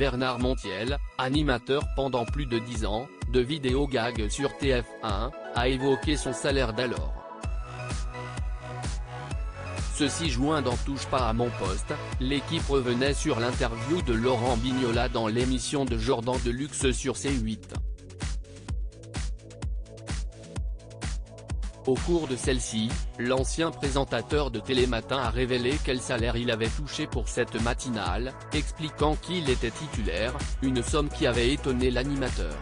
Bernard Montiel, animateur pendant plus de 10 ans, de vidéo gag sur TF1, a évoqué son salaire d'alors. Ce 6 juin dans Touche pas à mon poste, l'équipe revenait sur l'interview de Laurent Bignola dans l'émission de Jordan Deluxe sur C8. Au cours de celle-ci, l'ancien présentateur de Télématin a révélé quel salaire il avait touché pour cette matinale, expliquant qu'il était titulaire, une somme qui avait étonné l'animateur.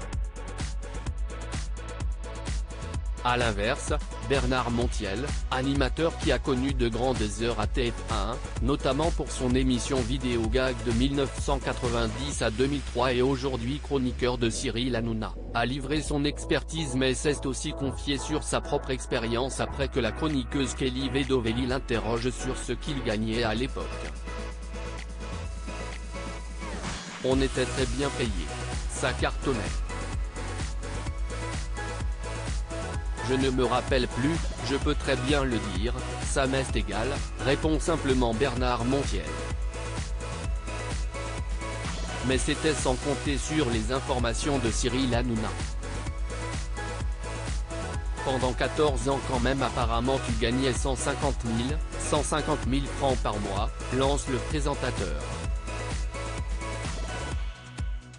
A l'inverse, Bernard Montiel, animateur qui a connu de grandes heures à TF1, notamment pour son émission vidéo gag de 1990 à 2003 et aujourd'hui chroniqueur de Cyril Hanouna, a livré son expertise mais s'est aussi confié sur sa propre expérience après que la chroniqueuse Kelly Vedovelli l'interroge sur ce qu'il gagnait à l'époque. On était très bien payé. Ça cartonnait. Je ne me rappelle plus, je peux très bien le dire, ça m'est égal, répond simplement Bernard Montiel. Mais c'était sans compter sur les informations de Cyril Hanouna. Pendant 14 ans quand même apparemment tu gagnais 150 000 francs par mois, lance le présentateur.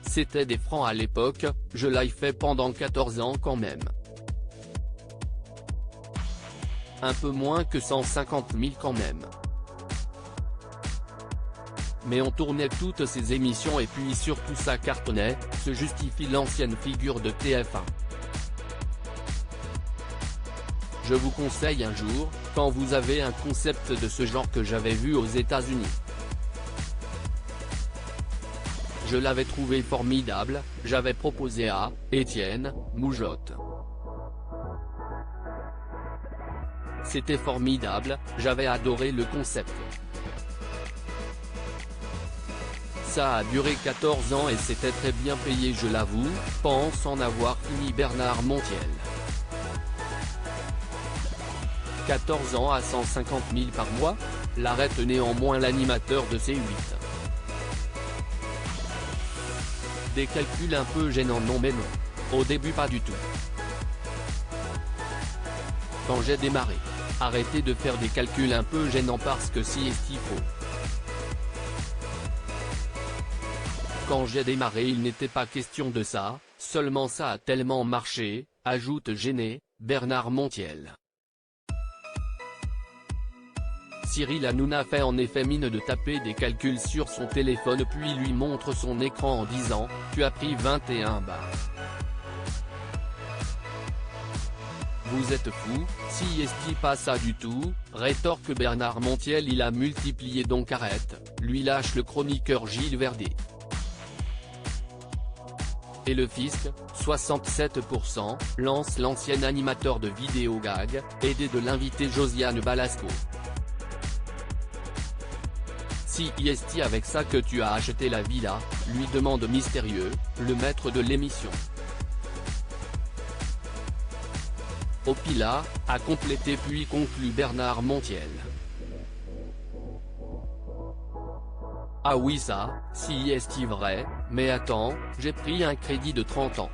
C'était des francs à l'époque, je l'ai fait pendant 14 ans quand même. Un peu moins que 150 000 quand même. Mais on tournait toutes ces émissions et puis surtout ça cartonnait, se justifie l'ancienne figure de TF1. Je vous conseille un jour, quand vous avez un concept de ce genre que j'avais vu aux États-Unis. Je l'avais trouvé formidable, j'avais proposé à Étienne Moujotte. C'était formidable, j'avais adoré le concept. Ça a duré 14 ans et c'était très bien payé je l'avoue, pense en avoir fini Bernard Montiel. 14 ans à 150 000 par mois, l'arrête néanmoins l'animateur de C8. Des calculs un peu gênants non mais non. Au début pas du tout. Quand j'ai démarré. Arrêtez de faire des calculs un peu gênants parce que si est-il faut. Quand j'ai démarré il n'était pas question de ça, seulement ça a tellement marché, ajoute gêné, Bernard Montiel. Cyril Hanouna fait en effet mine de taper des calculs sur son téléphone puis lui montre son écran en disant « Tu as pris 21 bars ». Vous êtes fou, si est-il pas ça du tout, rétorque Bernard Montiel il a multiplié donc arrête, lui lâche le chroniqueur Gilles Verdez. Et le fisc, 67%, lance l'ancien animateur de vidéo gag, aidé de l'invité Josiane Balasco. Si est-il avec ça que tu as acheté la villa, lui demande mystérieux, le maître de l'émission. Opila, a complété puis conclut Bernard Montiel. Ah oui ça, si est-il vrai, mais attends, j'ai pris un crédit de 30 ans.